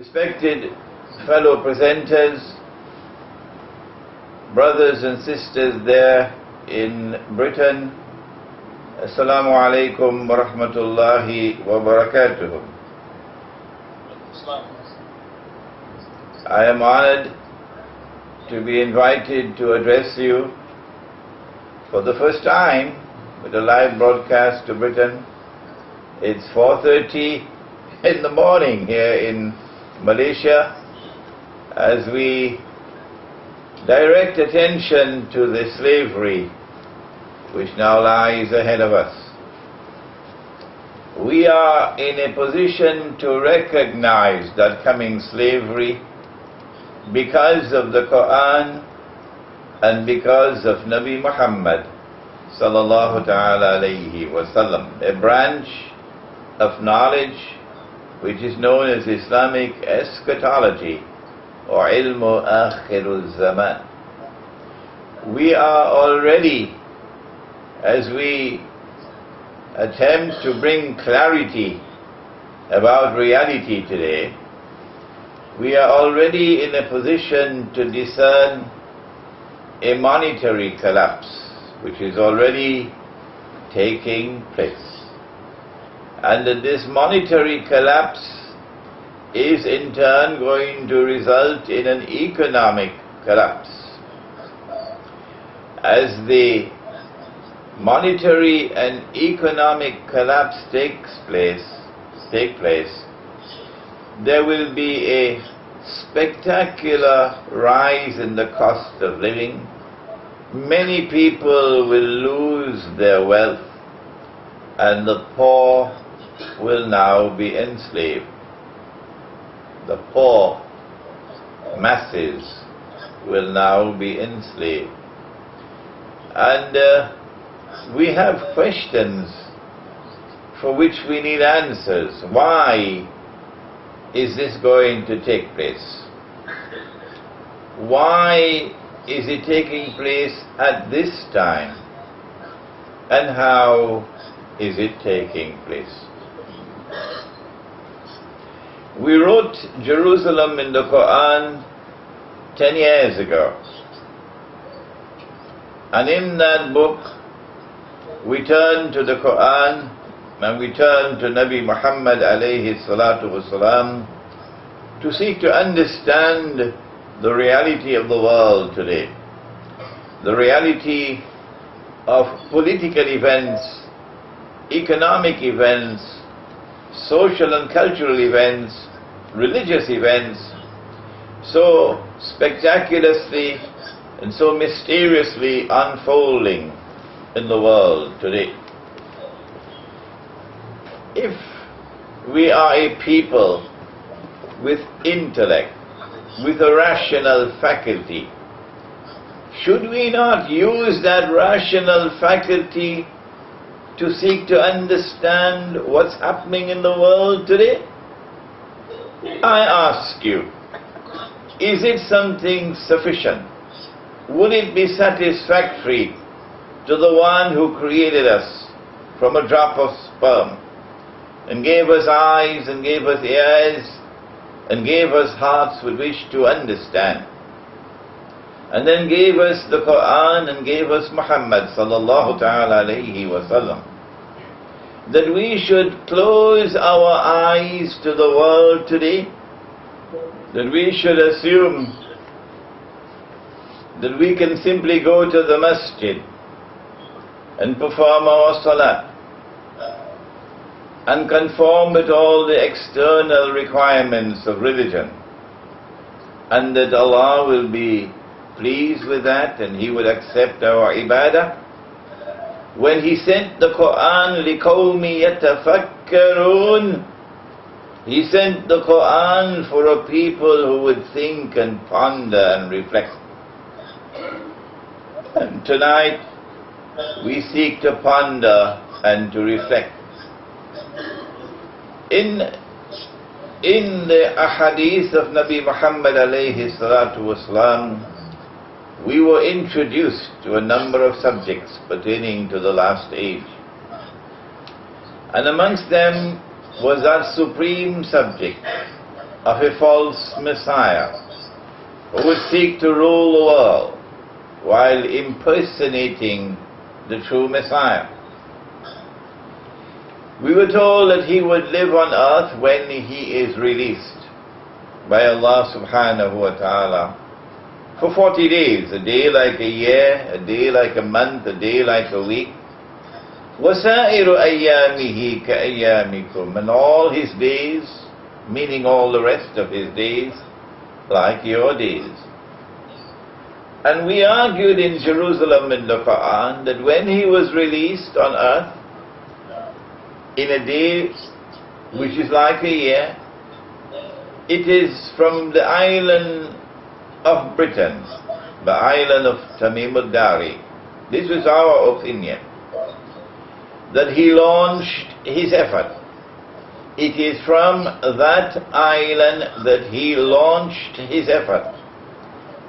Respected fellow presenters, brothers and sisters there in Britain, Assalamu alaikum wa rahmatullahi wa barakatuh. I am honored to be invited to address you for the first time with a live broadcast to Britain. It's 4:30 in the morning here in Malaysia as we direct attention to the slavery which now lies ahead of us. We are in a position to recognize that coming slavery because of the Quran and because of Nabi Muhammad sallallahu ta'ala alayhi wasallam, a branch of knowledge which is known as Islamic eschatology or ilmu akhirul zaman. We are already, as we attempt to bring clarity about reality today, we are already in a position to discern a monetary collapse which is already taking place. And that this monetary collapse is in turn going to result in an economic collapse. As the monetary and economic collapse take place, there will be a spectacular rise in the cost of living. Many people will lose their wealth and the poor will now be enslaved. The poor masses will now be enslaved. And we have questions for which we need answers. Why is this going to take place? Why is it taking place at this time? And how is it taking place? We wrote Jerusalem in the Quran 10 years ago. And in that book, we turn to the Quran and we turn to Nabi Muhammad alayhi salatu wasalam to seek to understand the reality of the world today. The reality of political events, economic events, social and cultural events, religious events, so spectacularly and so mysteriously unfolding in the world today. If we are a people with intellect, with a rational faculty, should we not use that rational faculty to seek to understand what's happening in the world today? I ask you, is it something sufficient? Would it be satisfactory to the one who created us from a drop of sperm and gave us eyes and gave us ears and gave us hearts with which to understand, and then gave us the Quran and gave us Muhammad sallallahu ta'ala alayhi wasallam, that we should close our eyes to the world today, that we should assume that we can simply go to the masjid and perform our salat and conform with all the external requirements of religion, and that Allah will be pleased with that and He would accept our ibadah? When He sent the Quran لِقَوْمِ يَتَفَكَّرُونَ, He sent the Quran for a people who would think and ponder and reflect. And tonight we seek to ponder and to reflect. In the ahadith of Nabi Muhammad alayhi salatu wasalam, we were introduced to a number of subjects pertaining to the last age. And amongst them was that supreme subject of a false Messiah who would seek to rule the world while impersonating the true Messiah. We were told that he would live on earth when he is released by Allah subhanahu wa ta'ala for 40 days, a day like a year, a day like a month, a day like a week. وَسَائِرُ أَيَّامِهِ كَأَيَّامِكُمْ, and all his days, meaning all the rest of his days, like your days. And we argued in Jerusalem in the Quran that when he was released on earth, in a day which is like a year, it is from the island of Britain, the island of Tamim al-Dari. This was our opinion, that he launched his effort. It is from that island that he launched his effort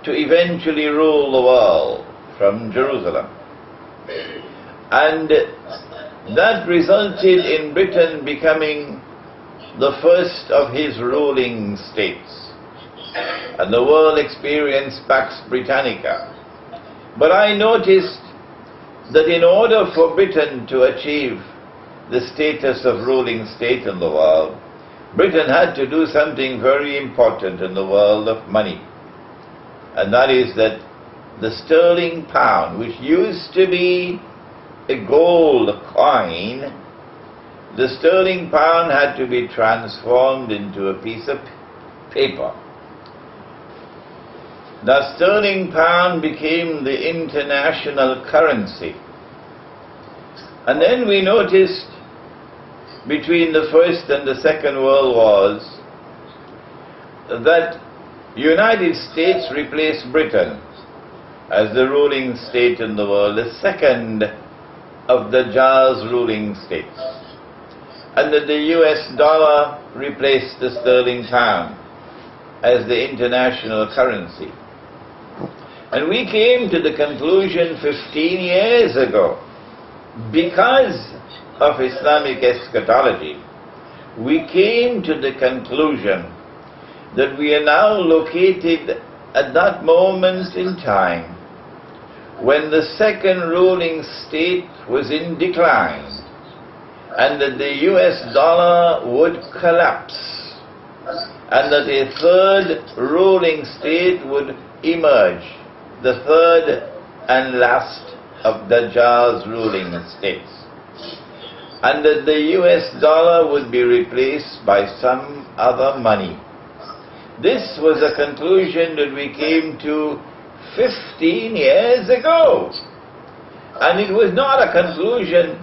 to eventually rule the world from Jerusalem. And that resulted in Britain becoming the first of his ruling states. And the world experienced Pax Britannica. But I noticed that in order for Britain to achieve the status of ruling state in the world, Britain had to do something very important in the world of money. And that is that the sterling pound, which used to be a gold coin, the sterling pound had to be transformed into a piece of paper. The sterling pound became the international currency. And then we noticed between the First and the Second World Wars that United States replaced Britain as the ruling state in the world, the second of the Jars ruling states. And that the US dollar replaced the sterling pound as the international currency. And we came to the conclusion 15 years ago, because of Islamic eschatology, we came to the conclusion that we are now located at that moment in time when the second ruling state was in decline, and that the US dollar would collapse, and that a third ruling state would emerge, the third and last of the Jars ruling states, and that the US dollar would be replaced by some other money. This was a conclusion that we came to 15 years ago. And it was not a conclusion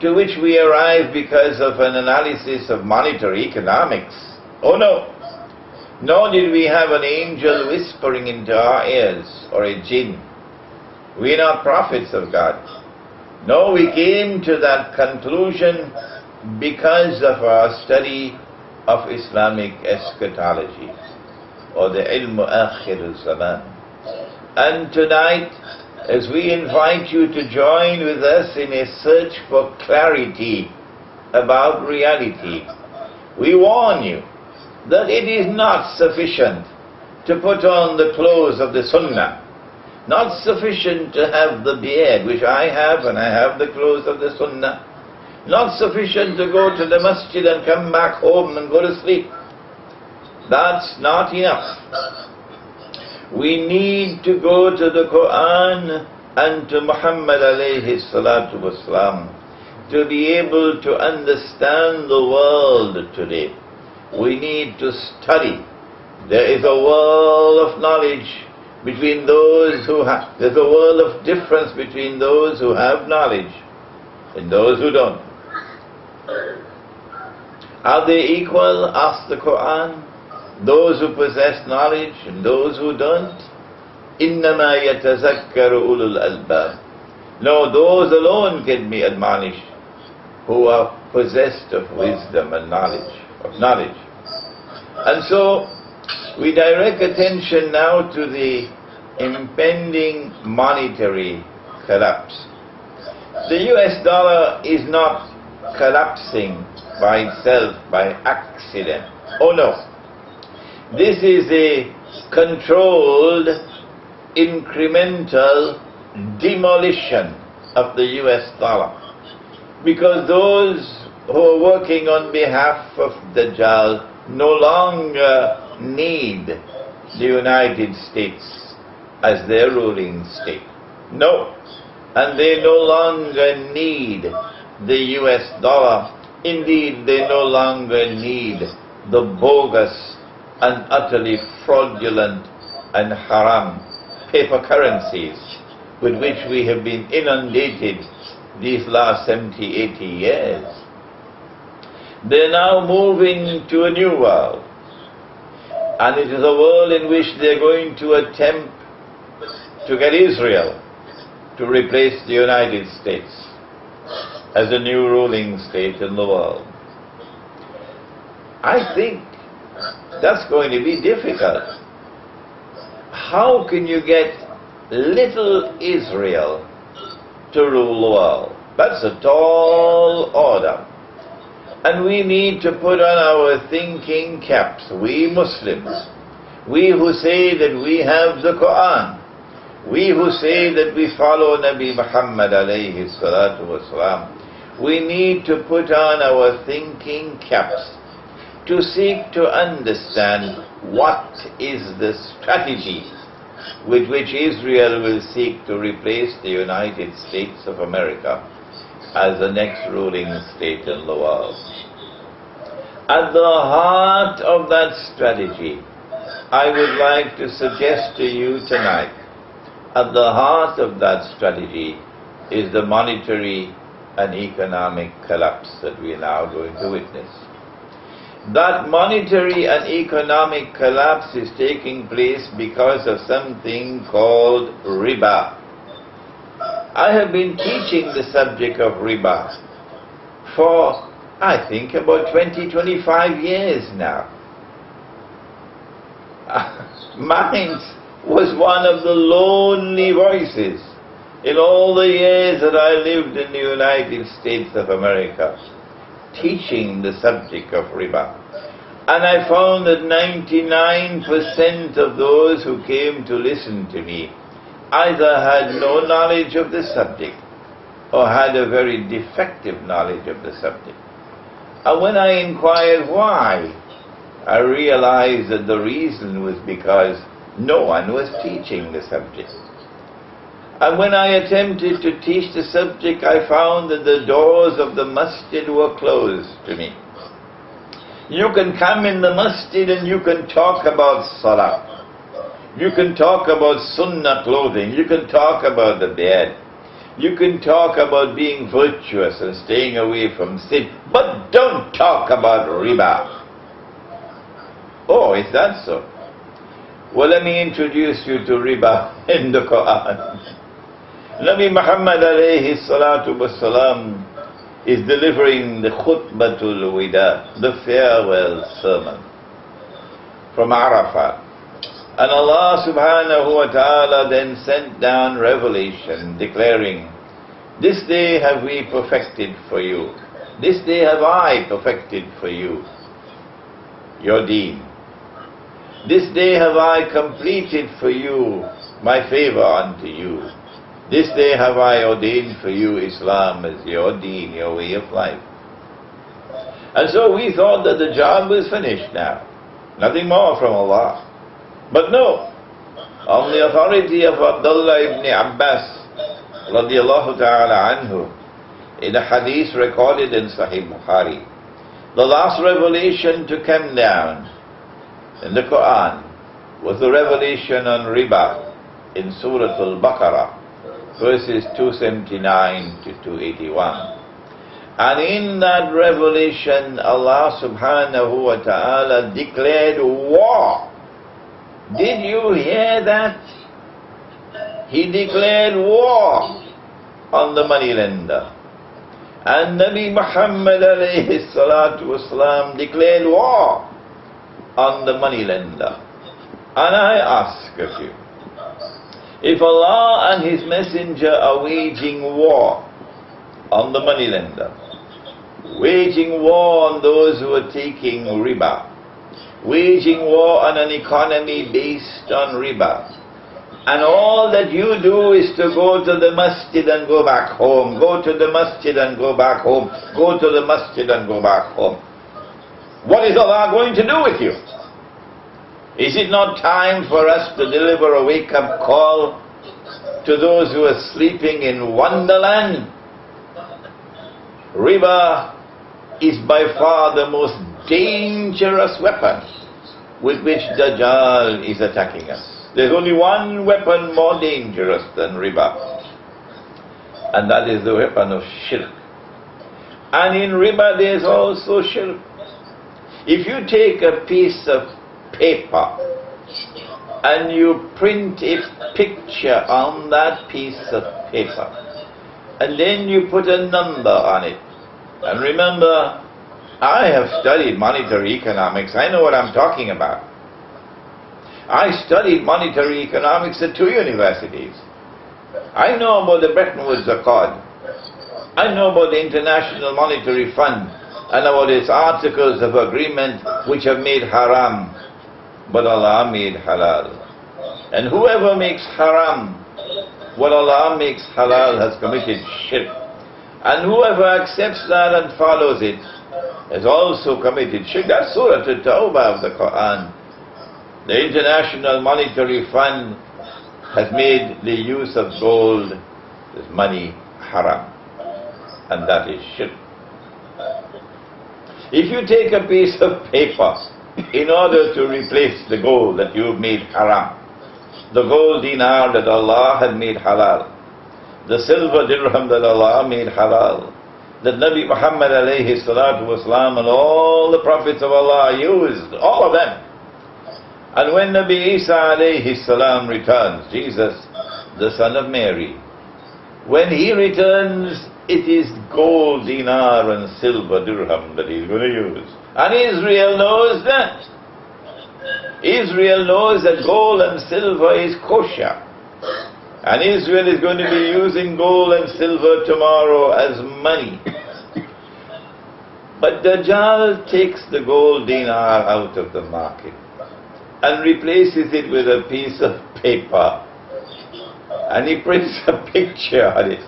to which we arrived because of an analysis of monetary economics. Oh no! Nor did we have an angel whispering into our ears, or a jinn. We are not prophets of God. No, we came to that conclusion because of our study of Islamic eschatology, or the ilm akhir al-zaman. And tonight, as we invite you to join with us in a search for clarity about reality, we warn you that it is not sufficient to put on the clothes of the Sunnah, not sufficient to have the beard, which I have, and I have the clothes of the Sunnah, not sufficient to go to the masjid and come back home and go to sleep. That's not enough. We need to go to the Quran and to Muhammad alayhi salatu wasalam to be able to understand the world today. We need to study. There is a world of knowledge between those who have, there's a world of difference between those who have knowledge and those who don't. Are they equal? Ask the Quran. Those who possess knowledge and those who don't? إِنَّمَا يَتَذَكَّرُ أُولُو الْأَلْبَابِ. No, those alone can be admonished who are possessed of wisdom and knowledge, And so, we direct attention now to the impending monetary collapse. The US dollar is not collapsing by itself, by accident. Oh no. This is a controlled, incremental demolition of the US dollar. Because those who are working on behalf of Dajjal no longer need the United States as their ruling state. No. And they no longer need the US dollar. Indeed, they no longer need the bogus and utterly fraudulent and haram paper currencies with which we have been inundated these last 70, 80 years. They're now moving to a new world. And it is a world in which they're going to attempt to get Israel to replace the United States as a new ruling state in the world. I think that's going to be difficult. How can you get little Israel to rule the world? That's a tall order. And we need to put on our thinking caps, we Muslims, we who say that we have the Quran, we who say that we follow Nabi Muhammad alayhi salatu wasalam. We need to put on our thinking caps to seek to understand what is the strategy with which Israel will seek to replace the United States of America as the next ruling state in the world. At the heart of that strategy, I would like to suggest to you tonight, at the heart of that strategy is the monetary and economic collapse that we are now going to witness. That monetary and economic collapse is taking place because of something called riba. I have been teaching the subject of riba for, I think, about 20, 25 years now. Mine was one of the lonely voices in all the years that I lived in the United States of America, teaching the subject of riba. And I found that 99% of those who came to listen to me either had no knowledge of the subject or had a very defective knowledge of the subject. And when I inquired why, I realized that the reason was because no one was teaching the subject. And when I attempted to teach the subject, I found that the doors of the masjid were closed to me. You can come in the masjid and you can talk about salah. You can talk about sunnah clothing. You can talk about the beard. You can talk about being virtuous and staying away from sin. But don't talk about riba. Oh, is that so? Well, let me introduce you to riba in the Quran. Nabi Muhammad alayhi salatu wasalam is delivering the khutbatul wida, the farewell sermon from Arafat. And Allah subhanahu wa ta'ala then sent down revelation declaring, this day have we perfected for you, this day have I perfected for you your deen. This day have I completed for you my favor unto you. This day have I ordained for you Islam as your deen, your way of life. And so we thought that the job was finished now. Nothing more from Allah. But no. On the authority of Abdullah ibn Abbas radiallahu ta'ala anhu, in a hadith recorded in Sahih Bukhari, the last revelation to come down in the Quran was the revelation on riba in Surah Al-Baqarah, verses 279 to 281. And in that revelation, Allah subhanahu wa ta'ala declared war. Did you hear that? He declared war on the moneylender. And Nabi Muhammad alayhi salatu wasalam declared war on the moneylender. And I ask of you, if Allah and His Messenger are waging war on the moneylender, waging war on those who are taking riba, waging war on an economy based on riba. And all that you do is to go to the masjid and go back home, go to the masjid and go back home, go to the masjid and go back home. What is Allah going to do with you? Is it not time for us to deliver a wake-up call to those who are sleeping in wonderland? Riba is by far the most dangerous weapon with which Dajjal is attacking us. There's only one weapon more dangerous than riba, and that is the weapon of shirk. And in riba there's also shirk. If you take a piece of paper and you print a picture on that piece of paper, and then you put a number on it, and remember, I have studied monetary economics, I know what I'm talking about. I studied monetary economics at 2 universities. I know about the Bretton Woods Accord. I know about the International Monetary Fund and about its articles of agreement which have made haram, but Allah made halal. And whoever makes haram what Allah makes halal has committed shirk. And whoever accepts that and follows it has also committed shirk. That's Surah At-Tawbah of the Quran. The International Monetary Fund has made the use of gold, this money, haram. And that is shirk. If you take a piece of paper in order to replace the gold that you've made haram, the gold dinar that Allah had made halal, the silver dirham that Allah made halal, that Nabi Muhammad alayhi salatu wasalam and all the prophets of Allah used, all of them. And when Nabi Isa alayhi salam returns, Jesus, the son of Mary, when he returns, it is gold dinar and silver dirham that he's going to use. And Israel knows that. Israel knows that gold and silver is kosher. And Israel is going to be using gold and silver tomorrow as money. But Dajjal takes the gold dinar out of the market and replaces it with a piece of paper. And he prints a picture on it.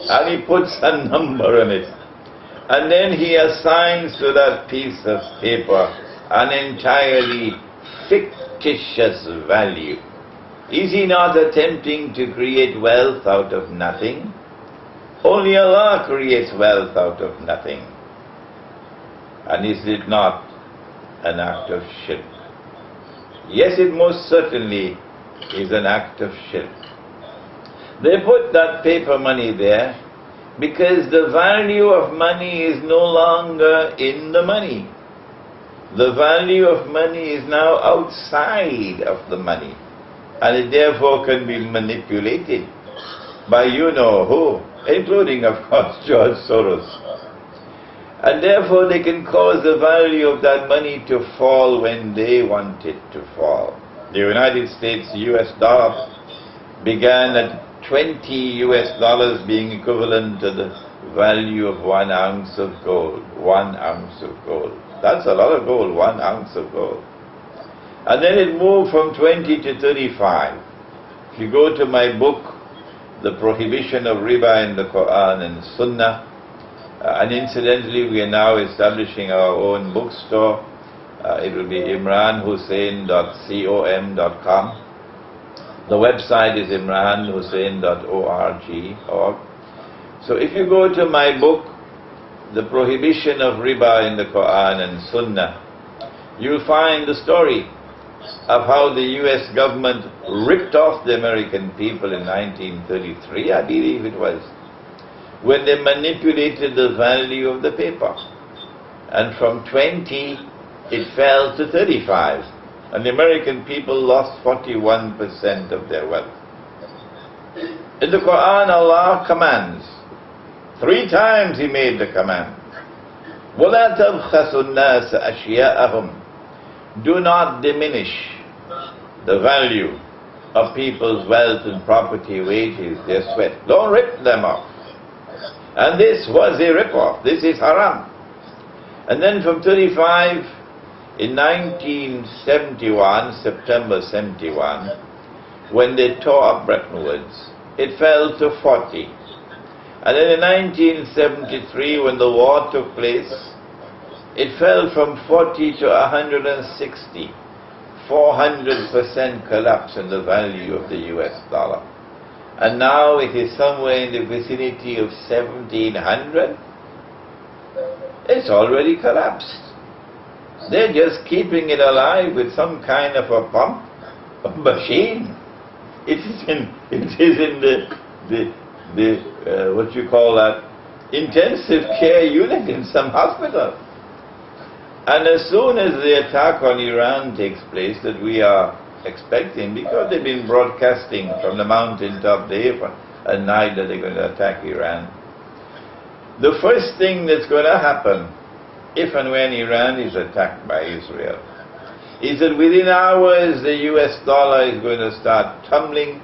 And he puts a number on it. And then he assigns to that piece of paper an entirely fictitious value. Is he not attempting to create wealth out of nothing? Only Allah creates wealth out of nothing. And is it not an act of shirk? Yes, it most certainly is an act of shirk. They put that paper money there because the value of money is no longer in the money. The value of money is now outside of the money, and it therefore can be manipulated by you know who, including of course George Soros. And therefore they can cause the value of that money to fall when they want it to fall. The United States US dollar began at $20 US being equivalent to the value of 1 ounce of gold. 1 ounce of gold. That's a lot of gold, 1 ounce of gold. And then it moved from 20 to 35. If you go to my book, The Prohibition of Riba in the Quran and Sunnah, and incidentally we are now establishing our own bookstore. It will be Imran-Nazar-Hosein.com. The website is Imran-Nazar-Hosein.org. So if you go to my book, The Prohibition of Riba in the Quran and Sunnah, you'll find the story of how the US government ripped off the American people in 1933, I believe it was, when they manipulated the value of the paper. And from 20, it fell to 35. And the American people lost 41% of their wealth. In the Quran, Allah commands. 3 times He made the command. وَلَا تَبْخَسُوا النَّاسَ أَشْيَاءَهُمْ. Do not diminish the value of people's wealth and property, wages, their sweat. Don't rip them off. And this was a rip-off. This is haram. And then from 35, In 1971, September 71, when they tore up Bretton Woods, it fell to 40. And then in 1973, when the war took place, it fell from 40 to 160. 400% collapse in the value of the US dollar. And now it is somewhere in the vicinity of 1700. It's already collapsed. They're just keeping it alive with some kind of a pump, a machine. It is in the what you call that, intensive care unit in some hospital. And as soon as the attack on Iran takes place, that we are expecting, because they've been broadcasting from the mountaintop day at night that they're going to attack Iran, the first thing that's going to happen, if and when Iran is attacked by Israel, is that within hours the US dollar is going to start tumbling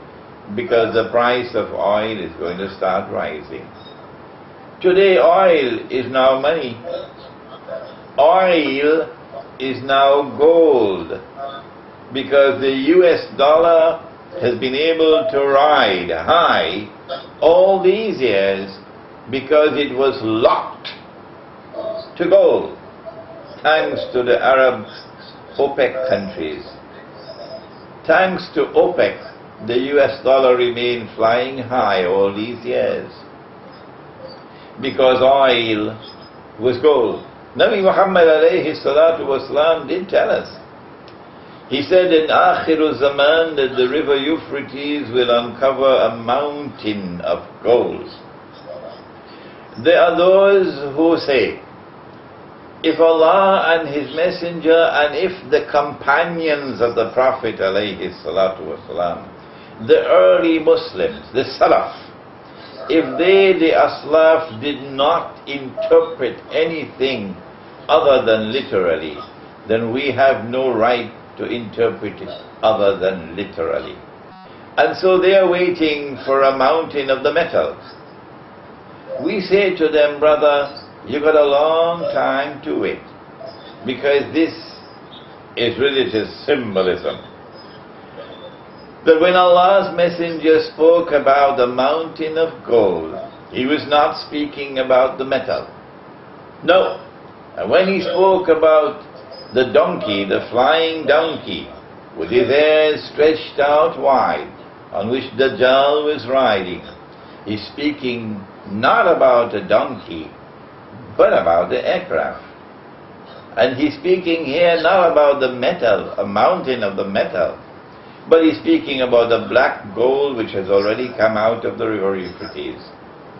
because the price of oil is going to start rising. Today oil is now money. Oil is now gold, because the US dollar has been able to ride high all these years because it was locked to gold, thanks to the Arab OPEC countries. Thanks to OPEC, the US dollar remained flying high all these years because oil was gold. Nabi Muhammad alayhi salatu wasalam did tell us. He said in Akhiru Zaman that the river Euphrates will uncover a mountain of gold. There are those who say, if Allah and His Messenger and if the companions of the Prophet alayhi salatu wasalam, the early Muslims, the Salaf, if they, the Aslaf, did not interpret anything other than literally, then we have no right to interpret it other than literally. And so they are waiting for a mountain of the metals. We say to them, brother, you've got a long time to wait, because this is religious symbolism. That when Allah's Messenger spoke about the mountain of gold, He was not speaking about the metal. No. And when He spoke about the donkey, the flying donkey, with his ears stretched out wide, on which Dajjal was riding, He's speaking not about a donkey, but about the aircraft. And He's speaking here not about the metal, a mountain of the metal, but He's speaking about the black gold which has already come out of the river Euphrates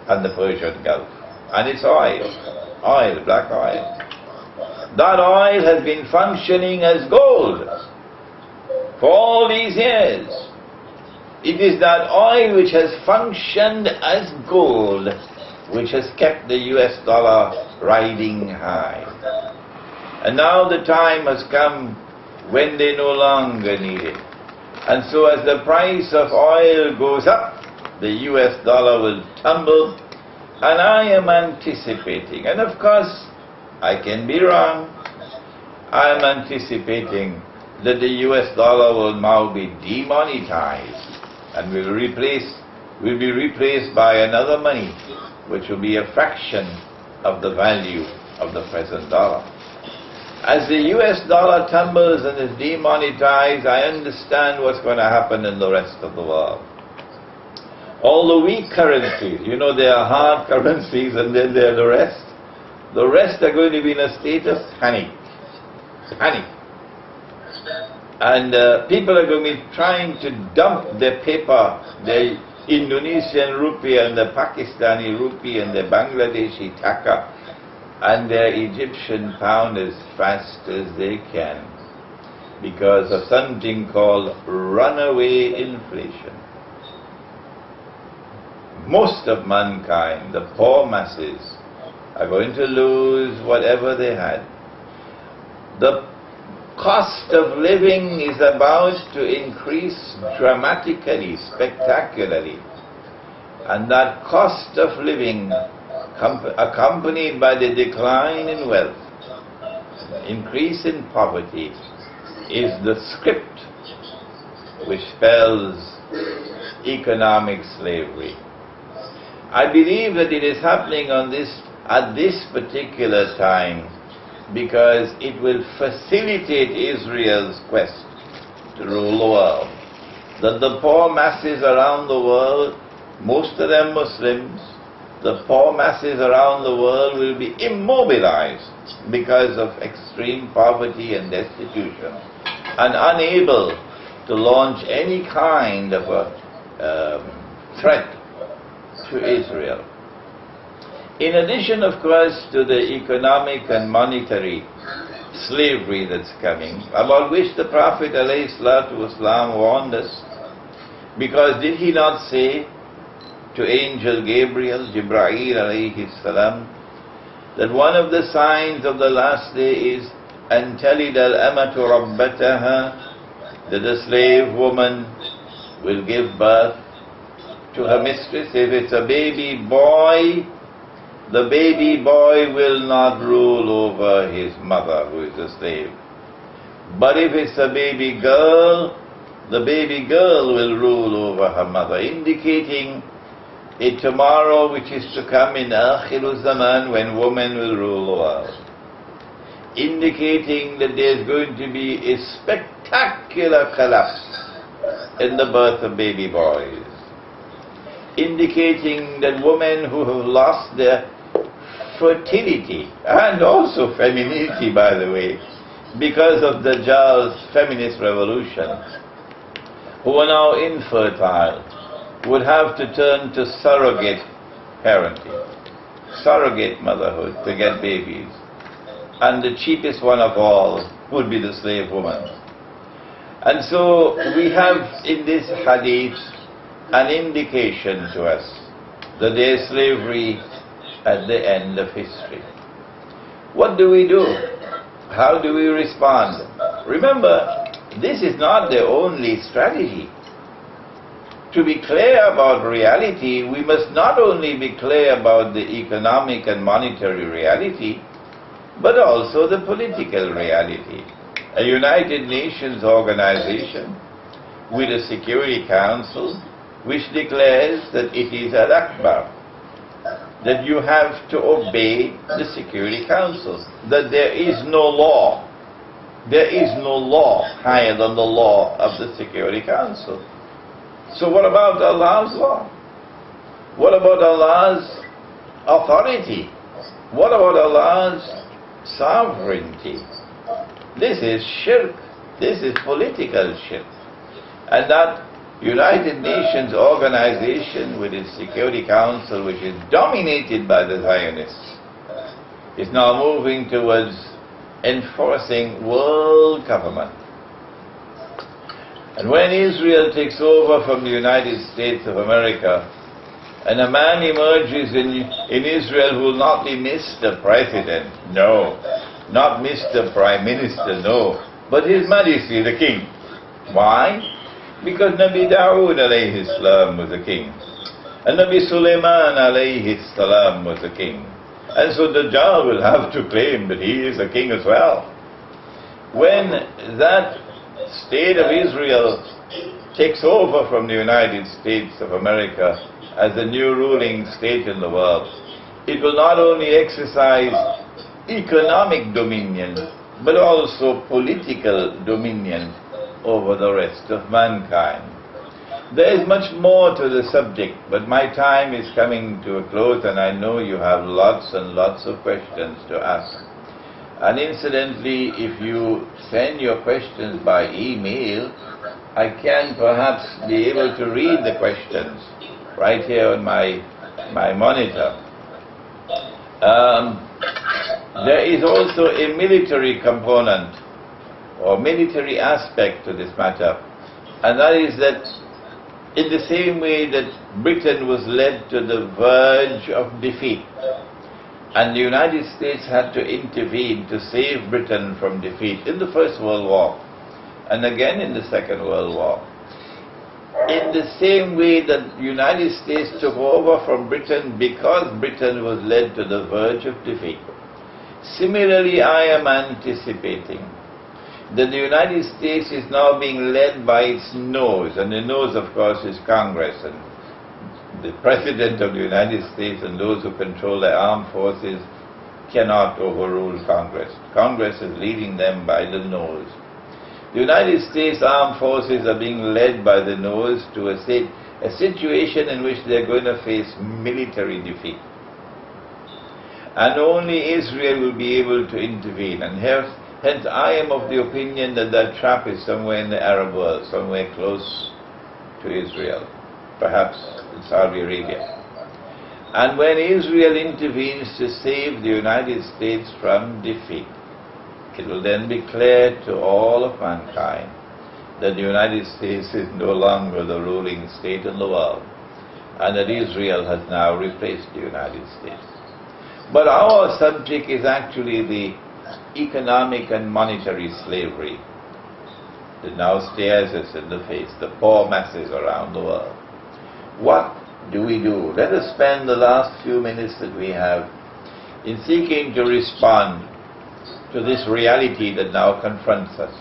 and the Persian Gulf. And it's oil, black oil. That oil has been functioning as gold for all these years. It is that oil which has functioned as gold which has kept the US dollar riding high. And now the time has come when they no longer need it. And so as the price of oil goes up, the US dollar will tumble. And I am anticipating, and of course I can be wrong, I am anticipating that the US dollar will now be demonetized and will be replaced by another money which will be a fraction of the value of the present dollar. As the US dollar tumbles and is demonetized, I understand what's going to happen in the rest of the world. All the weak currencies, you know, there are hard currencies and then there are the rest. The rest are going to be in a state of panic. And people are going to be trying to dump their paper, their Indonesian rupee and the Pakistani rupee and the Bangladeshi taka and their Egyptian pound as fast as they can because of something called runaway inflation. Most of mankind, the poor masses, are going to lose whatever they had. The cost of living is about to increase dramatically, spectacularly. And that cost of living, accompanied by the decline in wealth, increase in poverty is the script which spells economic slavery. I believe that it is happening at this particular time because it will facilitate Israel's quest to rule the world. That the poor masses around the world, most of them Muslims, the poor masses around the world will be immobilized because of extreme poverty and destitution and unable to launch any kind of a threat to Israel. In addition, of course, to the economic and monetary slavery that's coming, about which the Prophet ﷺ warned us, because did he not say to Angel Gabriel, Jibreel alayhi salam, that one of the signs of the last day is أن تلد الأمة ربتها, that the slave woman will give birth to her mistress. If it's a baby boy, the baby boy will not rule over his mother, who is a slave. But if it's a baby girl, the baby girl will rule over her mother, indicating a tomorrow which is to come in Akhirul Zaman, when women will rule the world. Indicating that there's going to be a spectacular collapse in the birth of baby boys. Indicating that women who have lost their fertility and also femininity, by the way, because of the Dajjal's feminist revolution, who are now infertile, would have to turn to surrogate parenting, surrogate motherhood to get babies. And the cheapest one of all would be the slave woman. And so we have in this hadith an indication to us that there is slavery at the end of history. What do we do? How do we respond? Remember, this is not the only strategy. To be clear about reality, we must not only be clear about the economic and monetary reality, but also the political reality. A United Nations organization with a Security Council which declares that it is al-Akbar, that you have to obey the Security Council, that there is no law. There is no law higher than the law of the Security Council. So what about Allah's law? What about Allah's authority? What about Allah's sovereignty? This is shirk. This is political shirk. And that United Nations organization with its Security Council, which is dominated by the Zionists, is now moving towards enforcing world government. And when Israel takes over from the United States of America, and a man emerges in Israel who will not be Mr. President, no, not Mr. Prime Minister, no, but His Majesty the King. Why? Because Nabi Dawood alayhi salam was a king, and Nabi Sulaiman alayhi salam was a king. And so Dajjal will have to claim that he is a king as well. When that state of Israel takes over from the United States of America as the new ruling state in the world, it will not only exercise economic dominion, but also political dominion over the rest of mankind. There is much more to the subject, but my time is coming to a close, and I know you have lots and lots of questions to ask. And incidentally, if you send your questions by email, I can perhaps be able to read the questions right here on my monitor. There is also a military component or military aspect to this matter, and that is that in the same way that Britain was led to the verge of defeat, and the United States had to intervene to save Britain from defeat in the First World War, and again in the Second World War. In the same way that the United States took over from Britain because Britain was led to the verge of defeat, Similarly, I am anticipating that the United States is now being led by its nose, and the nose, of course, is Congress, and the President of the United States and those who control the armed forces cannot overrule Congress. Congress is leading them by the nose. The United States armed forces are being led by the nose to a situation in which they are going to face military defeat. And only Israel will be able to intervene. And hence I am of the opinion that that trap is somewhere in the Arab world, somewhere close to Israel, perhaps in Saudi Arabia. And when Israel intervenes to save the United States from defeat, it will then be clear to all of mankind that the United States is no longer the ruling state in the world, and that Israel has now replaced the United States. But our subject is actually the economic and monetary slavery that now stares us in the face, the poor masses around the world. What do we do? Let us spend the last few minutes that we have in seeking to respond to this reality that now confronts us,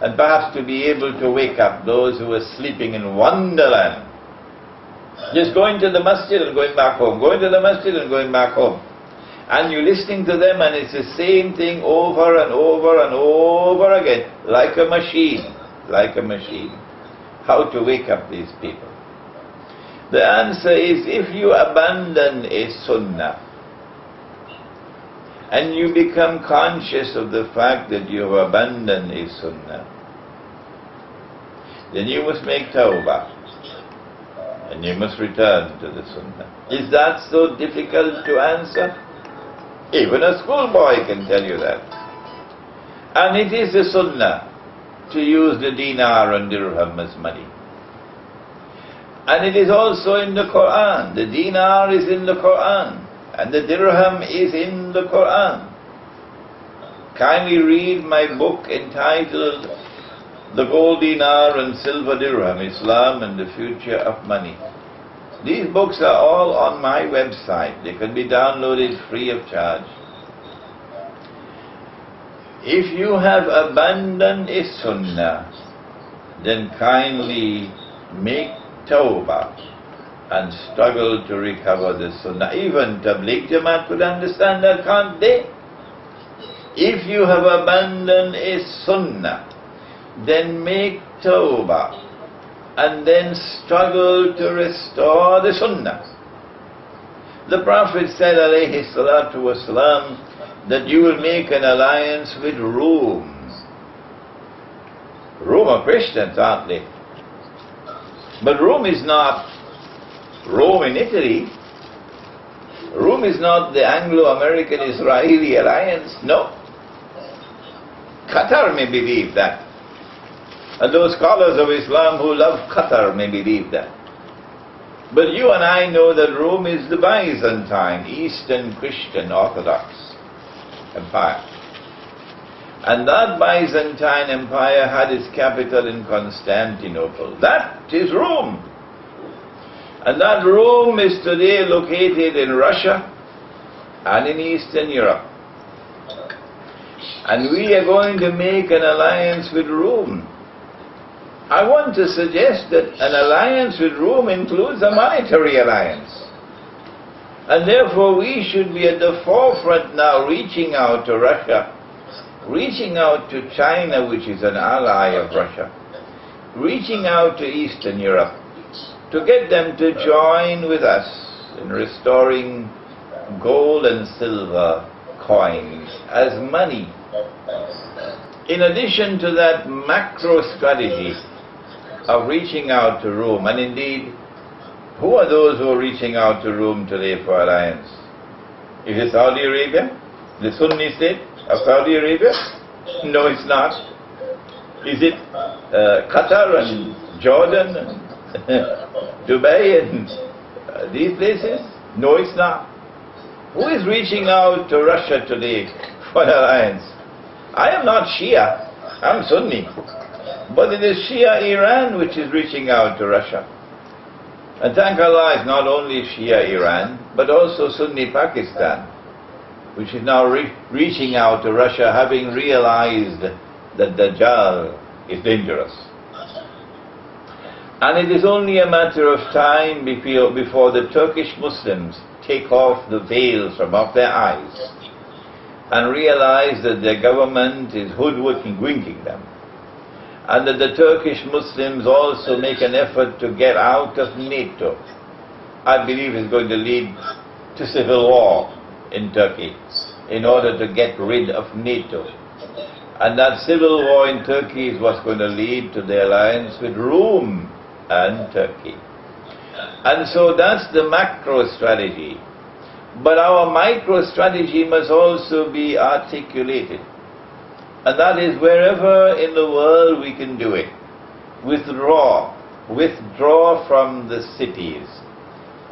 and perhaps to be able to wake up those who are sleeping in wonderland, just going to the masjid and going back home, going to the masjid and going back home. And you're listening to them and it's the same thing over and over and over again, like a machine, like a machine. How to wake up these people? The answer is, if you abandon a sunnah and you become conscious of the fact that you have abandoned a sunnah, then you must make tawbah and you must return to the sunnah. Is that so difficult to answer? Even a schoolboy can tell you that. And it is the sunnah to use the dinar and dirham as money. And it is also in the Quran. The dinar is in the Quran, and the dirham is in the Quran. Kindly read my book entitled The Gold Dinar and Silver Dirham, Islam and the Future of Money. These books are all on my website. They can be downloaded free of charge. If you have abandoned a sunnah, then kindly make tawbah and struggle to recover the sunnah. Even Tabligh Jamaat could understand that, can't they? If you have abandoned a sunnah, then make tawbah and then struggle to restore the sunnah. The Prophet said, alayhi salatu wasalam, that you will make an alliance with Rome. Rome are Christians, aren't they? But Rome is not Rome in Italy. Rome is not the Anglo-American Israeli alliance, no. Qatar may believe that. And those scholars of Islam who love Qatar may believe that. But you and I know that Rome is the Byzantine, Eastern Christian Orthodox Empire. And that Byzantine Empire had its capital in Constantinople. That is Rome. And that Rome is today located in Russia and in Eastern Europe. And we are going to make an alliance with Rome. I want to suggest that an alliance with Rome includes a monetary alliance. And therefore we should be at the forefront now, reaching out to Russia, reaching out to China, which is an ally of Russia, reaching out to Eastern Europe, to get them to join with us in restoring gold and silver coins as money. In addition to that macro strategy of reaching out to Rome, and indeed, who are those who are reaching out to Rome today for alliance? Is it Saudi Arabia? The Sunni state of Saudi Arabia? No, it's not. Is it Qatar and Jordan and Dubai and these places? No, it's not. Who is reaching out to Russia today for an alliance? I am not Shia, I'm Sunni. But it is Shia Iran which is reaching out to Russia. And thank Allah, it's not only Shia Iran, but also Sunni Pakistan, which is now reaching out to Russia, having realized that Dajjal is dangerous. And it is only a matter of time before the Turkish Muslims take off the veils from off their eyes and realize that their government is hoodwinking them, and that the Turkish Muslims also make an effort to get out of NATO. I believe it's going to lead to civil war in Turkey in order to get rid of NATO. And that civil war in Turkey is what's going to lead to the alliance with Rome and Turkey. And so that's the macro strategy. But our micro strategy must also be articulated. And that is wherever in the world we can do it. Withdraw from the cities.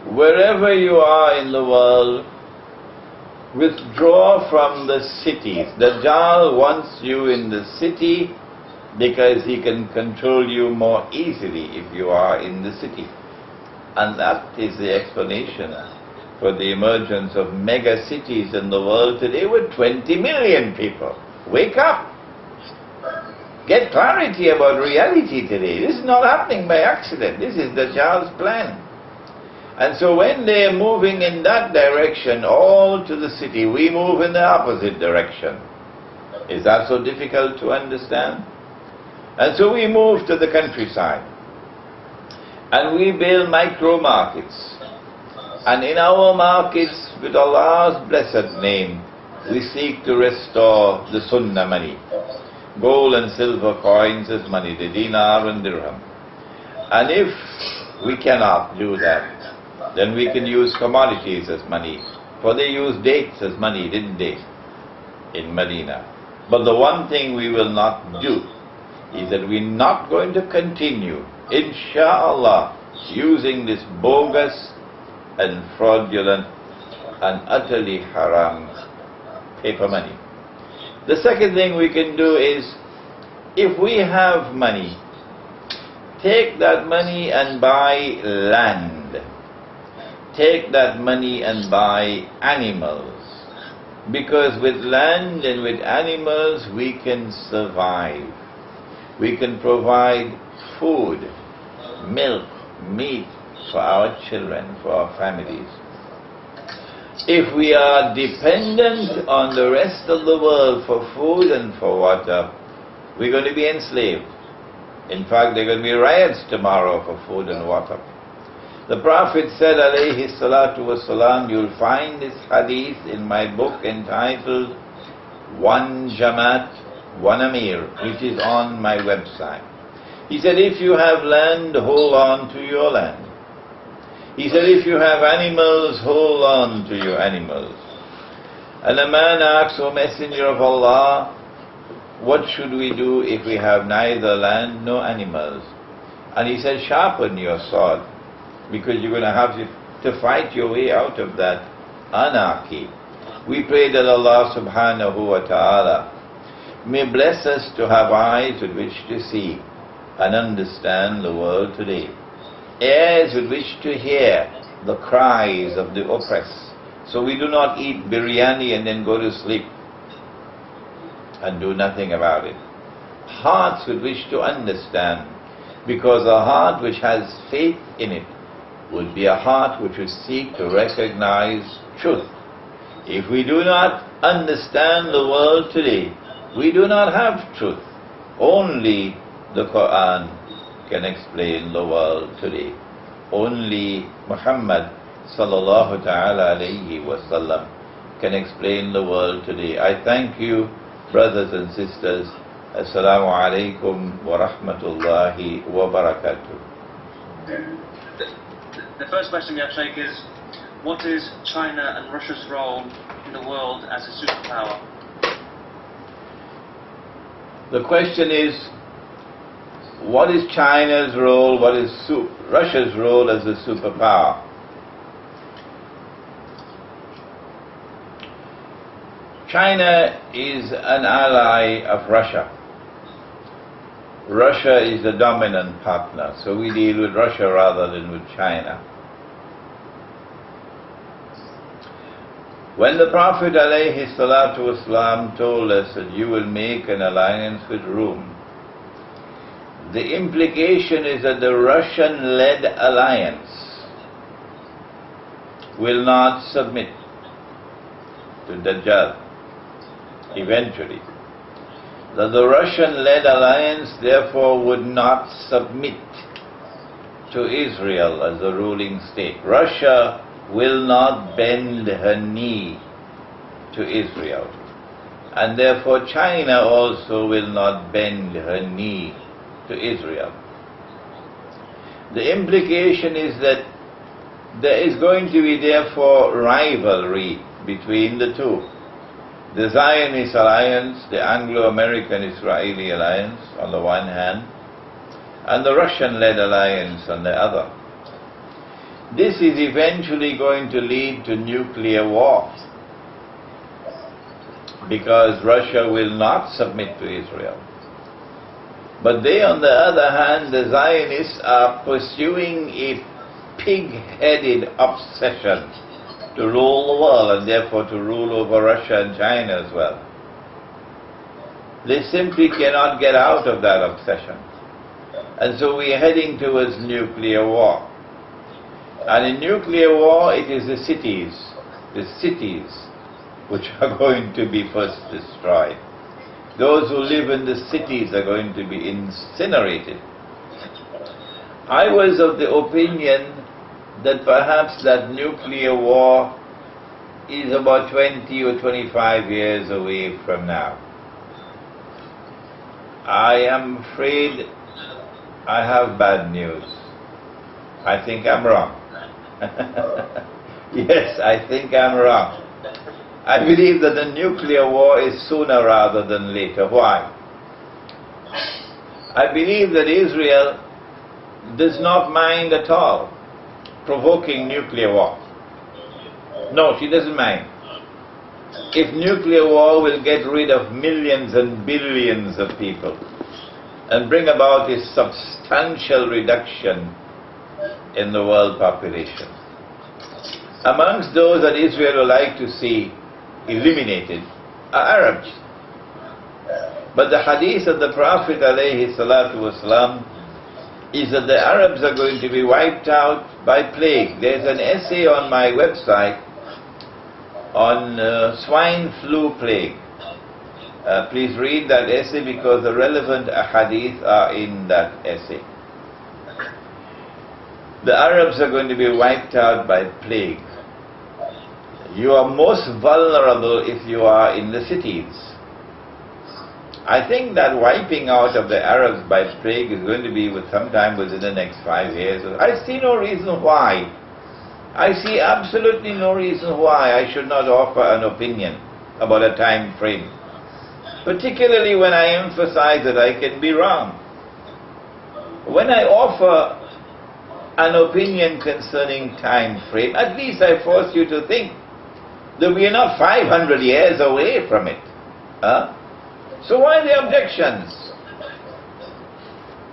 Wherever you are in the world, withdraw from the cities. Dajjal wants you in the city because he can control you more easily if you are in the city. And that is the explanation for the emergence of mega cities in the world today with 20 million people. Wake up! Get clarity about reality today. This is not happening by accident. This is Dajjal's plan. And so when they are moving in that direction, all to the city, we move in the opposite direction. Is that so difficult to understand? And so we move to the countryside. And we build micro markets. And in our markets, with Allah's blessed name, we seek to restore the sunnah money. Gold and silver coins as money, the dinar and dirham. And if we cannot do that, then we can use commodities as money. For they used dates as money, didn't they, in Medina? But the one thing we will not do is that we're not going to continue, insha'Allah, using this bogus and fraudulent and utterly haram paper money. The second thing we can do is, if we have money, take that money and buy land. Take that money and buy animals. Because with land and with animals we can survive. We can provide food, milk, meat for our children, for our families. If we are dependent on the rest of the world for food and for water, we're going to be enslaved. In fact, there are going to be riots tomorrow for food and water. The Prophet said, alayhi salatu wasalam, you'll find this hadith in my book entitled One Jamaat, One Amir, which is on my website. He said, if you have land, hold on to your land. He said, if you have animals, hold on to your animals. And a man asked, O Messenger of Allah, what should we do if we have neither land nor animals? And he said, sharpen your sword, because you're going to have to fight your way out of that anarchy. We pray that Allah subhanahu wa ta'ala may bless us to have eyes with which to see and understand the world today, ears with which to hear the cries of the oppressed, so we do not eat biryani and then go to sleep and do nothing about it. Hearts with which to understand, because a heart which has faith in it would be a heart which would seek to recognize truth. If we do not understand the world today, we do not have truth. Only the Quran can explain the world today. Only Muhammad sallallahu ta'ala alayhi wasallam can explain the world today. I thank you, brothers and sisters. Assalamu alaikum wa rahmatullahi wa barakatuh. The first question we have, Sheikh, is what is China and Russia's role in the world as a superpower? The question is, what is China's role, what is Russia's role as a superpower? China is an ally of Russia. Russia is the dominant partner, so we deal with Russia rather than with China. When the Prophet ﷺ told us that you will make an alliance with Rome, the implication is that the Russian-led alliance will not submit to Dajjal eventually. That the Russian-led alliance therefore would not submit to Israel as the ruling state. Russia will not bend her knee to Israel. And therefore China also will not bend her knee to Israel. The implication is that there is going to be therefore rivalry between the two. The Zionist alliance, the Anglo-American Israeli alliance on the one hand, and the Russian-led alliance on the other. This is eventually going to lead to nuclear war, because Russia will not submit to Israel. But they, on the other hand, the Zionists are pursuing a pig-headed obsession to rule the world, and therefore to rule over Russia and China as well. They simply cannot get out of that obsession. And so we are heading towards nuclear war. And in nuclear war, it is the cities which are going to be first destroyed. Those who live in the cities are going to be incinerated. I was of the opinion that perhaps that nuclear war is about 20 or 25 years away from now. I am afraid I have bad news. I think I'm wrong. Yes, I think I'm wrong. I believe that the nuclear war is sooner rather than later. Why? I believe that Israel does not mind at all provoking nuclear war. No, she doesn't mind. If nuclear war will get rid of millions and billions of people and bring about a substantial reduction in the world population. Amongst those that Israel would like to see eliminated are Arabs. But the hadith of the Prophet ﷺ is that the Arabs are going to be wiped out by plague. There's an essay on my website on swine flu plague. Please read that essay because the relevant hadith are in that essay. The Arabs are going to be wiped out by plague. You are most vulnerable if you are in the cities. I think that wiping out of the Arabs by plague is going to be sometime within the next 5 years. I see no reason why. I see absolutely no reason why I should not offer an opinion about a time frame. Particularly when I emphasize that I can be wrong. When I offer an opinion concerning time frame, at least I force you to think that we are not 500 years away from it. So why the objections?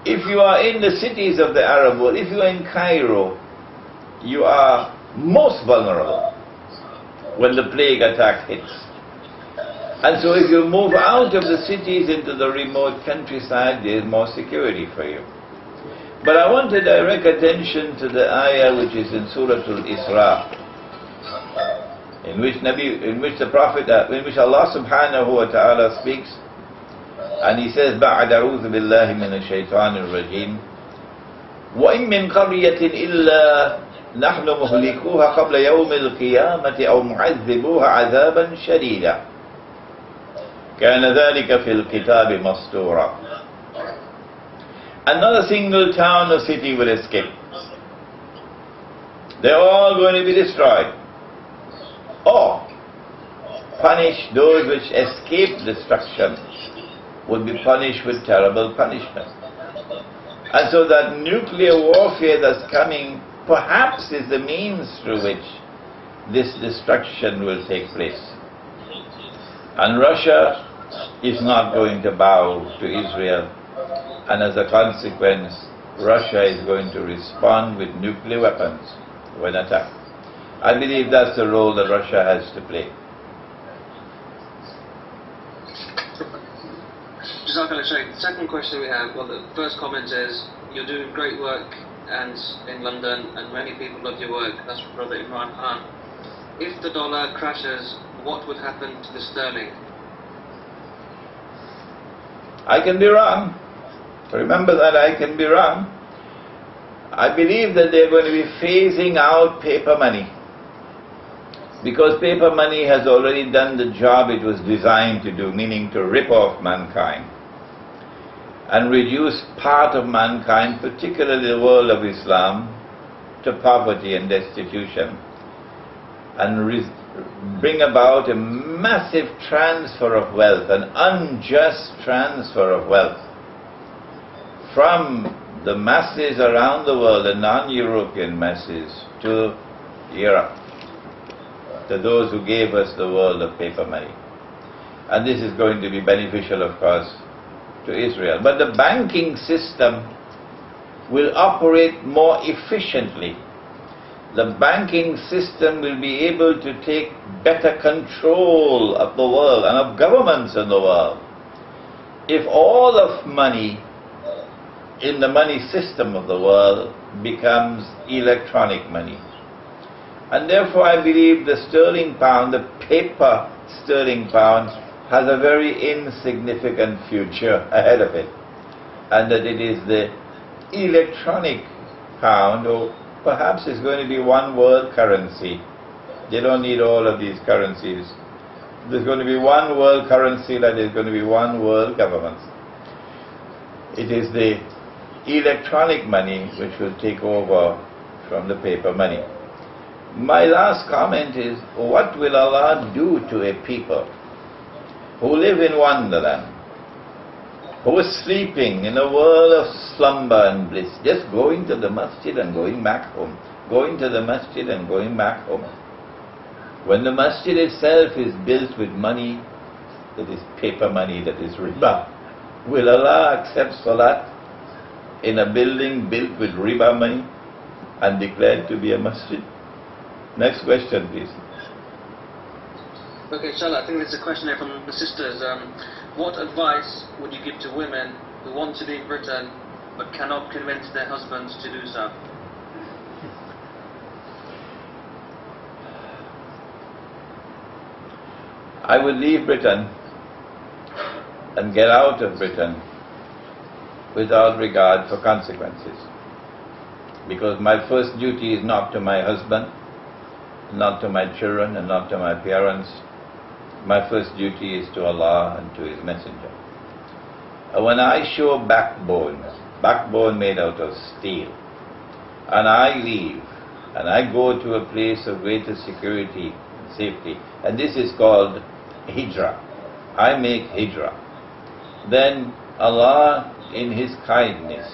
If you are in the cities of the Arab world, if you are in Cairo, you are most vulnerable when the plague attack hits. And so if you move out of the cities into the remote countryside, there is more security for you. But I want to direct attention to the ayah which is in Surah Al-Isra, in which Allah subhanahu wa ta'ala speaks, and He says, بَعْدَ أَعُوذُ بِاللَّهِ مِنَ الشَّيْطَانِ الرَّجِيمِ وَإِن مِّن قَرْيَةٍ إِلَّا نَحْنُ مُهْلِكُوهَا قَبْلَ يَوْمِ الْقِيَامَةِ أَوْ مُعَذِّبُوهَا عَذَابًا شَدِيدًا كَانَ ذَلِكَ فِي الْكِتَابِ مَسْطُورًا. And not a single town or city will escape. They're all going to be destroyed. Or punish those which escape destruction would be punished with terrible punishment. And so that nuclear warfare that's coming perhaps is the means through which this destruction will take place. And Russia is not going to bow to Israel. And as a consequence, Russia is going to respond with nuclear weapons when attacked. I believe that's the role that Russia has to play. Jazakallah Shaykh. The second question we have, well, the first comment is, you're doing great work and in London, and many people love your work. That's from Brother Imran Khan. If the dollar crashes, what would happen to the sterling? I can be wrong. Remember that I can be wrong. I believe that they're going to be phasing out paper money, because paper money has already done the job it was designed to do, meaning to rip off mankind and reduce part of mankind, particularly the world of Islam, to poverty and destitution, and bring about a massive transfer of wealth, an unjust transfer of wealth from the masses around the world, the non-European masses, to Europe, to those who gave us the world of paper money. And this is going to be beneficial, of course, to Israel. But the banking system will operate more efficiently. The banking system will be able to take better control of the world and of governments in the world if all of money in the money system of the world becomes electronic money. And therefore I believe the sterling pound, the paper sterling pound, has a very insignificant future ahead of it, and that it is the electronic pound, or perhaps it's going to be one world currency. They don't need all of these currencies. There's going to be one world currency, that is going to be one world government. It is the electronic money which will take over from the paper money. My last comment is, what will Allah do to a people who live in wonderland, who is sleeping in a world of slumber and bliss, just going to the masjid and going back home, going to the masjid and going back home, when the masjid itself is built with money that is paper money, that is riba? Will Allah accept salat in a building built with riba money and declared to be a masjid? Next question, please. Okay, inshallah, I think there's a question here from the sisters. What advice would you give to women who want to leave Britain but cannot convince their husbands to do so? I would leave Britain and get out of Britain without regard for consequences, because my first duty is not to my husband, not to my children, and not to my parents. My first duty is to Allah and to His Messenger. When I show backbone made out of steel, and I leave and I go to a place of greater security and safety, and this is called hijrah, I make hijrah, then Allah in His kindness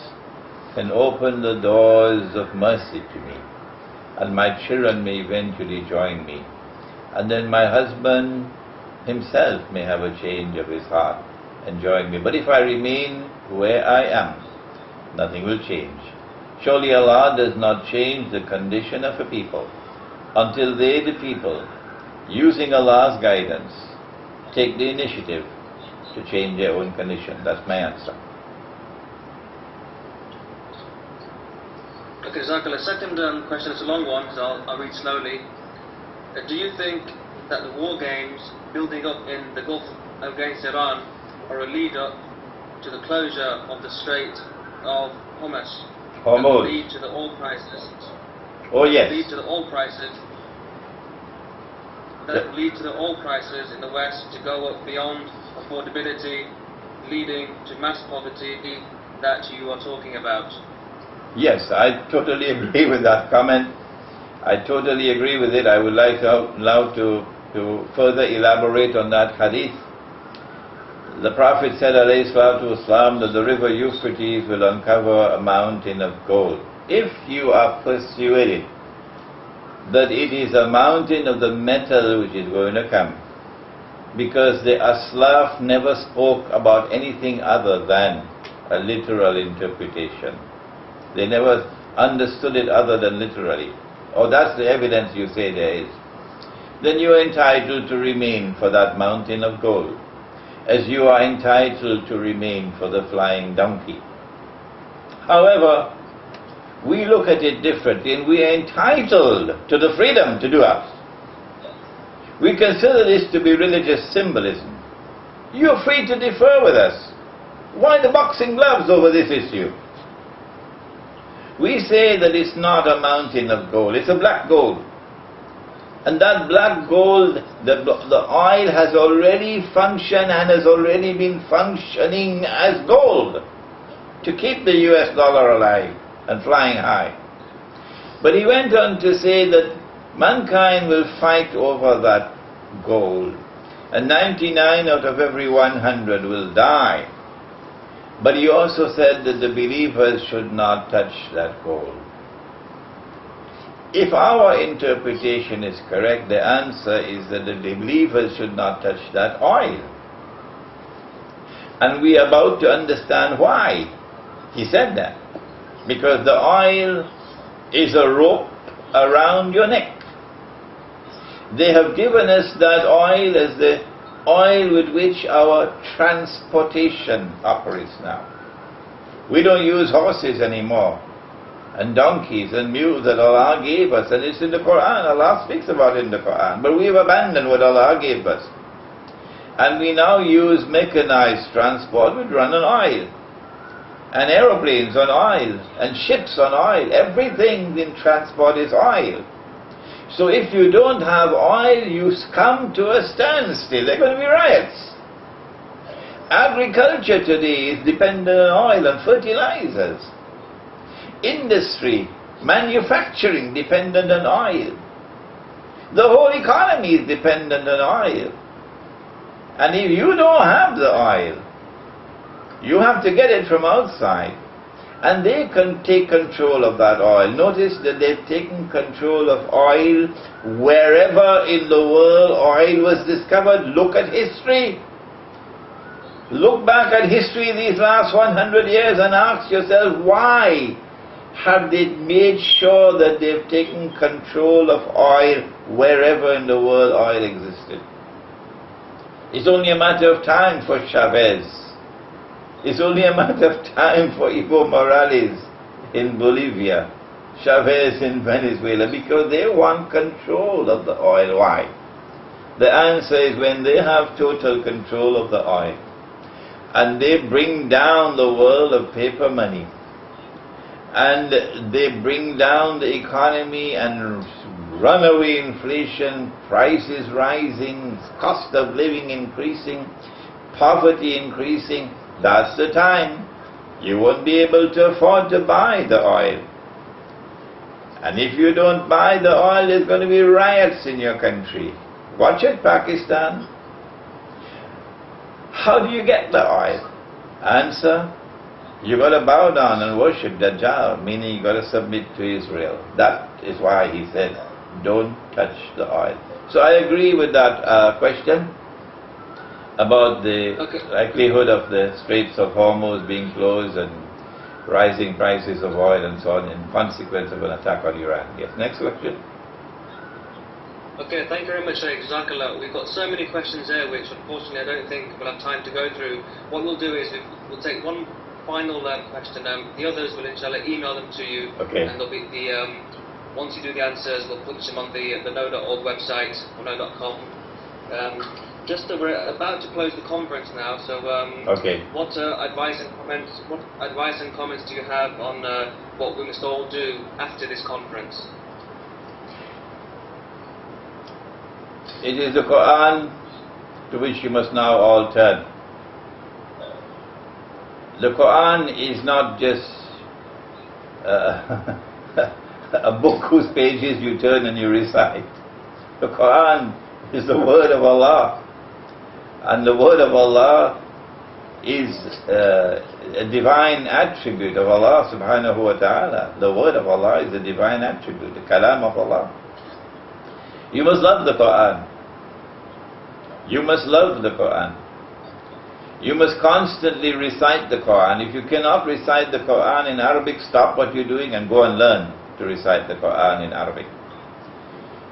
can open the doors of mercy to me, and my children may eventually join me, and then my husband himself may have a change of his heart and join me. But if I remain where I am, nothing will change. Surely Allah does not change the condition of a people until they, the people, using Allah's guidance, take the initiative to change their own condition. That's my answer. Okay, Jazakallah. Second question is a long one, so I'll read slowly. Do you think that the war games building up in the Gulf against Iran are a lead up to the closure of the Strait of Hormuz? That will lead to the oil prices. Oh yes. Lead to the oil prices. That will lead to the oil prices in the West to go up beyond affordability, leading to mass poverty that you are talking about. Yes, I totally agree with that comment. I totally agree with it. I would like now to further elaborate on that hadith. The Prophet said, alayhi salatu wasalam, that the river Euphrates will uncover a mountain of gold. If you are persuaded that it is a mountain of the metal which is going to come, because the Aslaf never spoke about anything other than a literal interpretation. They never understood it other than literally. or that's the evidence you say there is, then you are entitled to remain for that mountain of gold, as you are entitled to remain for the flying donkey. However, we look at it differently, and we are entitled to the freedom to do us. We consider this to be religious symbolism. You're free to differ with us. Why the boxing gloves over this issue? We say that it's not a mountain of gold, it's a black gold. And that black gold, the oil has already functioned and has already been functioning as gold to keep the US dollar alive and flying high. But he went on to say that mankind will fight over that gold, and 99 out of every 100 will die. But he also said that the believers should not touch that gold. If our interpretation is correct, the answer is that the believers should not touch that oil. And we are about to understand why he said that. Because the oil is a rope around your neck. They have given us that oil as the oil with which our transportation operates now. We don't use horses anymore, and donkeys and mules that Allah gave us, and it's in the Quran. Allah speaks about it in the Quran, but we've abandoned what Allah gave us. And we now use mechanized transport which run on oil, and aeroplanes on oil, and ships on oil. Everything in transport is oil. So if you don't have oil, you come to a standstill. There are going to be riots. Agriculture today is dependent on oil and fertilizers. Industry, manufacturing dependent on oil. The whole economy is dependent on oil. And if you don't have the oil, you have to get it from outside. And they can take control of that oil. Notice that they've taken control of oil wherever in the world oil was discovered. Look at history. Look back at history these last 100 years and ask yourself, why have they made sure that they've taken control of oil wherever in the world oil existed? It's only a matter of time for Chavez. It's only a matter of time for Evo Morales in Bolivia, Chavez in Venezuela, because they want control of the oil. Why? The answer is when they have total control of the oil, and they bring down the world of paper money, and they bring down the economy and runaway inflation, prices rising, cost of living increasing, poverty increasing, that's the time you won't be able to afford to buy the oil. And if you don't buy the oil, there's going to be riots in your country. Watch it, Pakistan. How do you get the oil? Answer, you got to bow down and worship Dajjal, meaning you got to submit to Israel. That is why he said, don't touch the oil. So I agree with that question about the likelihood of the Straits of Hormuz being closed and rising prices of oil and so on in consequence of an attack on Iran. Yes, next question. Okay, thank you very much, Sheikh. Jazakallah. We've got so many questions there which unfortunately I don't think we'll have time to go through. What we'll do is we'll take one final question. The others will inshallah email them to you. Okay. And there'll be the once you do the answers, we'll put them on the know.org website or know.com. We're about to close the conference now, so okay. What advice and comments do you have on what we must all do after this conference? It is the Quran to which you must now all turn. The Quran is not just a book whose pages you turn and you recite. The Quran is the word of Allah. And the word of Allah is a divine attribute of Allah subhanahu wa ta'ala. The word of Allah is a divine attribute, the kalam of Allah. You must love the Quran. You must love the Quran. You must constantly recite the Quran. If you cannot recite the Quran in Arabic, stop what you're doing and go and learn to recite the Quran in Arabic.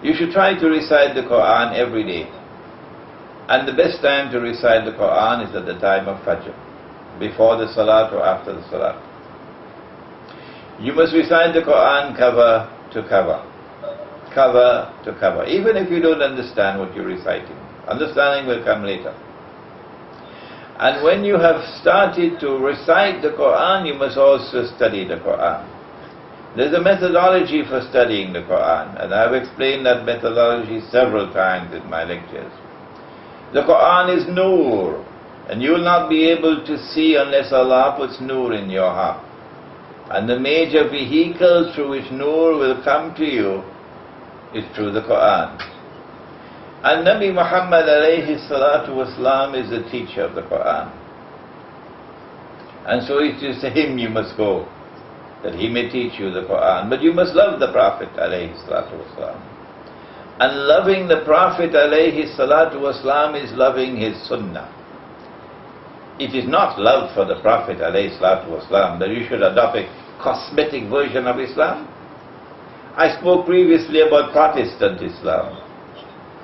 You should try to recite the Quran every day. And the best time to recite the Quran is at the time of Fajr, before the Salat or after the Salat. You must recite the Quran cover to cover, cover to cover, even if you don't understand what you're reciting. Understanding will come later. And when you have started to recite the Quran, you must also study the Quran. There's a methodology for studying the Quran, and I've explained that methodology several times in my lectures. The Quran is Noor, and you will not be able to see unless Allah puts Noor in your heart. And the major vehicle through which Noor will come to you is through the Quran. And Nabi Muhammad alayhi salatu wasalam is the teacher of the Quran. And so it is to him you must go, that he may teach you the Quran. But you must love the Prophet alayhi salatu wasalam. And loving the Prophet alayhi salatu wasalam is loving his sunnah. It is not love for the Prophet alayhi salatu wasalam that you should adopt a cosmetic version of Islam. I spoke previously about Protestant Islam.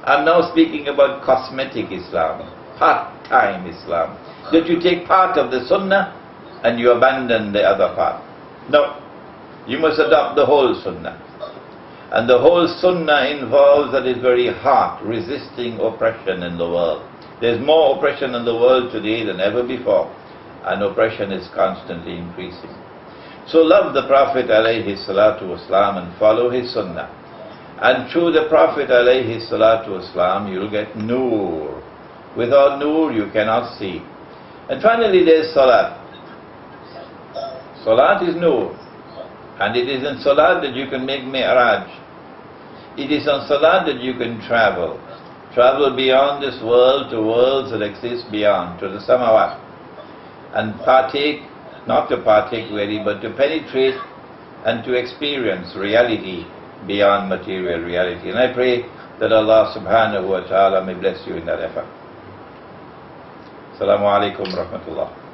I'm now speaking about cosmetic Islam, part-time Islam. That you take part of the Sunnah and you abandon the other part. No, you must adopt the whole Sunnah. And the whole Sunnah involves at its very heart resisting oppression in the world. There's more oppression in the world today than ever before, and oppression is constantly increasing. So love the Prophet alayhi salatu wasalam and follow his Sunnah. And through the Prophet alayhi salatu wasalam, you'll get Noor. Without Noor, you cannot see. And finally, there's Salat. Salat is Noor. And it is in Salat that you can make Mi'raj. It is on Salat that you can travel. Travel beyond this world to worlds that exist beyond, to the Samawat. And partake, not to partake really, but to penetrate and to experience reality beyond material reality. And I pray that Allah subhanahu wa ta'ala may bless you in that effort. Assalamu alaikum wa rahmatullah.